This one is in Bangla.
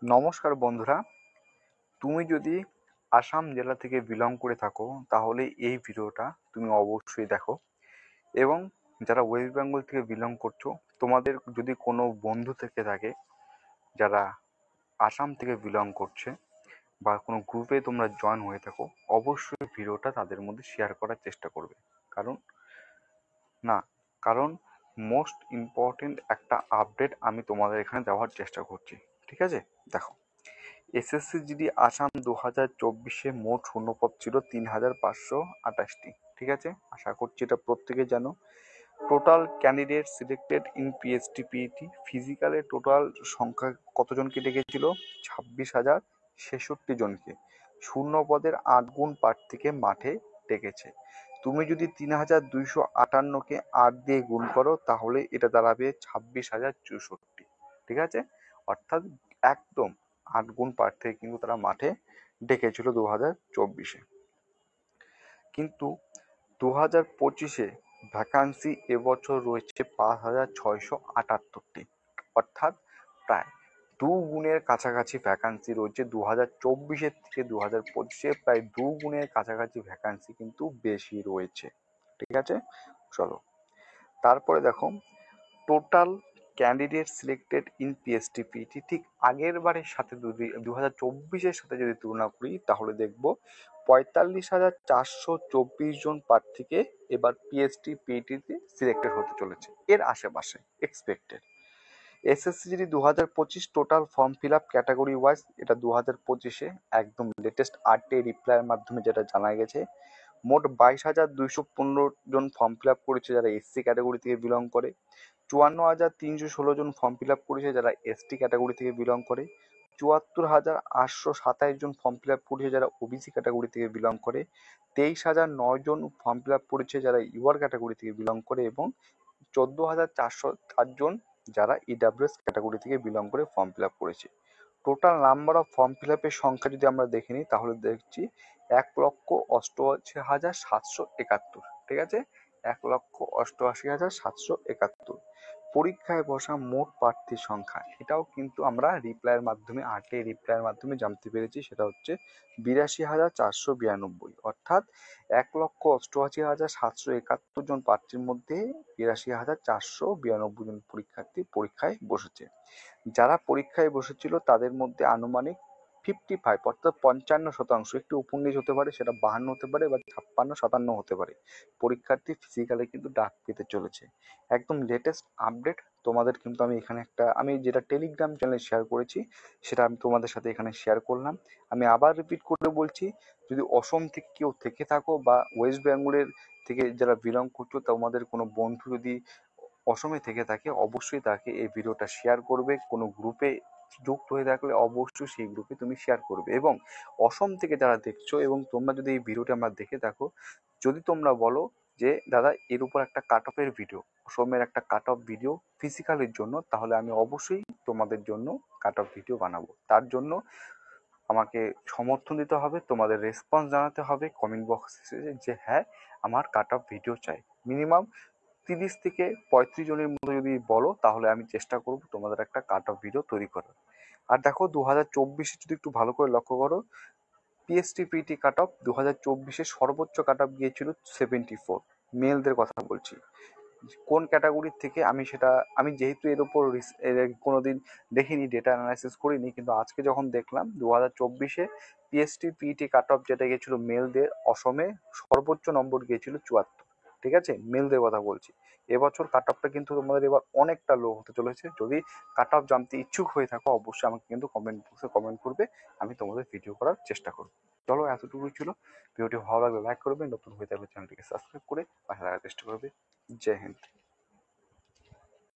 নমস্কার বন্ধুরা, তুমি যদি আসাম জেলা থেকে বিলং করে থাকো তাহলে এই ভিডিওটা তুমি অবশ্যই দেখো। এবং যারা ওয়েস্ট বেঙ্গল থেকে বিলং করছো, তোমাদের যদি কোনো বন্ধু থেকে থাকে যারা আসাম থেকে বিলং করছে বা কোনো গ্রুপে তোমরা জয়েন হয়ে থাকো, অবশ্যই ভিডিওটা তাদের মধ্যে শেয়ার করার চেষ্টা করবে। কারণ না কারণ মোস্ট ইম্পর্টেন্ট একটা আপডেট আমি তোমাদের এখানে দেওয়ার চেষ্টা করছি। ঠিক আছে, দেখো। এসএসসি জিডি আসাম 2024-এ মোট শূন্যপদ ছিল 3528টি। ঠিক আছে, আশা করছি এটা প্রত্যেকে জানো। Total candidate selected in PST PET ফিজিক্যালে টোটাল সংখ্যা কতজনকে ডেকেছিল? 26,066 জনকে। শূন্য পদের 8 গুণ প্রার্থীকে মাঠে ডেকেছে। তুমি যদি 3,258কে 8 দিয়ে গুণ করো তাহলে এটা দাঁড়াবে 26,064। ঠিক আছে, অর্থাৎ একদম 8 গুণ প্রার্থী কিন্তু তারা মাঠে ডেকেছিল 2024-এ। কিন্তু 2025-এ ভ্যাকান্সি এবছর রয়েছে 5,678টি, অর্থাৎ প্রায় দুগুণের কাছাকাছি ভ্যাকান্সি রয়েছে। 2024-এর থেকে 2025-এ প্রায় দুগুণের কাছাকাছি ভ্যাকান্সি কিন্তু বেশি রয়েছে। ঠিক আছে, চলো তারপরে দেখো total candidate selected in PST PET ঠিক আগের বারের সাথে 2024-এর সাথে যদি তুলনা করি তাহলে দেখব 45,424 জন প্রার্থীকে এবার পিএসটি পিইটিতে সিলেক্টেড হতে চলেছে, এর আশেপাশে expected. SSC GD 2025 total form fill up category wise, এটা 2025-এ একদম লেটেস্ট আরটিআই রিপ্লাইয়ের মাধ্যমে যেটা জানা গেছে, মোট 22,215 জন ফর্ম ফিল আপ করেছে যারা এসসি ক্যাটাগরি থেকে বিলং করে। 54,316 জন ফর্ম ফিল আপ করেছে যারা এসটি ক্যাটাগরি থেকে বিলং করে। 74,827 জন ফর্ম ফিল আপ করেছে যারা ওবিসি ক্যাটাগরি থেকে বিলং করে। 23,009 জন ফর্ম ফিল আপ করেছে যারা ইউআর ক্যাটাগরি থেকে বিলং করে এবং 14,404 জন যারা ইডাব্লিউএস ক্যাটাগরি থেকে বিলং করে ফর্ম ফিল আপ করেছে। Total number of form fill আপের সংখ্যা যদি আমরা দেখে নিই তাহলে দেখছি 1,88,771। ঠিক আছে, 1,88,771। পরীক্ষায় বসা মোট প্রার্থীর সংখ্যা, এটাও কিন্তু আমরা রিপ্লাইয়ের মাধ্যমে আরটিআই রিপ্লাইয়ের মাধ্যমে জানতে পেরেছি, সেটা হচ্ছে 82,492। অর্থাৎ 1,88,771 জন প্রার্থীর মধ্যে 82,492 জন পরীক্ষার্থী পরীক্ষায় বসেছে। যারা পরীক্ষায় বসেছিল তাদের মধ্যে আনুমানিক 55 অর্থাৎ 55%, একটু উপর নিচ হতে পারে, সেটা 52 হতে পারে বা 56-57 হতে পারে, পরীক্ষার্থী ফিজিক্যালে কিন্তু ডাক পেতে চলেছে। একদম লেটেস্ট আপডেট তোমাদের কিন্তু আমি যেটা টেলিগ্রাম চ্যানেলে শেয়ার করেছি সেটা আমি তোমাদের সাথে এখানে শেয়ার করলাম। আমি আবার রিপিট করে বলছি, যদি অসম থেকে কেউ থেকে থাকো বা ওয়েস্ট বেঙ্গলের থেকে যারা বিলং করছো, তোমাদের কোনো বন্ধু যদি অসমে থেকে থাকে অবশ্যই তাকে এই ভিডিওটা শেয়ার করবে। কোনো গ্রুপে যুক্ত হয়ে থাকলে অবশ্যই সেই গ্রুপে তুমি শেয়ার করবে। এবং অসম থেকে যারা দেখছো এবং তোমরা যদি এই ভিডিওটা আমরা দেখে থাকো, যদি তোমরা বলো যে দাদা এর উপর একটা কাট অফের ভিডিও, অসমের একটা কাট অফ ভিডিও ফিজিক্যালের জন্য, তাহলে আমি অবশ্যই তোমাদের জন্য কাট অফ ভিডিও বানাবো। তার জন্য আমাকে সমর্থন দিতে হবে, তোমাদের রেসপন্স জানাতে হবে কমেন্ট বক্সে যে হ্যাঁ আমার কাট অফ ভিডিও চাই। মিনিমাম 30 থেকে 35 জনের মতো যদি বলো তাহলে আমি চেষ্টা করব তোমাদের একটা কাট অফ ভিডিও তৈরি করার। আর দেখো 2024-এ যদি একটু ভালো করে লক্ষ্য করো, পিএসটি পিটি কাট অফ 2024-এ সর্বোচ্চ কাট অফ গিয়েছিল 74, মেলদের কথা বলছি। কোন ক্যাটাগরির থেকে আমি যেহেতু এর উপর কোনোদিন দেখিনি, ডেটা অ্যানালাইসিস করিনি, কিন্তু আজকে যখন দেখলাম 2024-এ পিএসটি পিইটি কাট অফ যেটা গিয়েছিল মেলদের, অসমে সর্বোচ্চ নম্বর গিয়েছিল 74। ঠিক আছে, মেলদের কথা বলছি। এবছর কাট অফটা কিন্তু তোমাদের এবার অনেকটা লো হতে চলেছে। যদি কাট অফ জানতে ইচ্ছুক হয়ে থাকো অবশ্যই আমাকে কিন্তু কমেন্ট বক্সে কমেন্ট করবে, আমি তোমাদের ভিডিও করার চেষ্টা করবো। চলো, এতটুকুই ছিল। ভিডিওটি ভালো লাগলে লাইক করবে, নতুন হয়ে থাকলে চ্যানেলটিকে সাবস্ক্রাইব করে পাশে থাকার চেষ্টা করবে। জয় হিন্দ।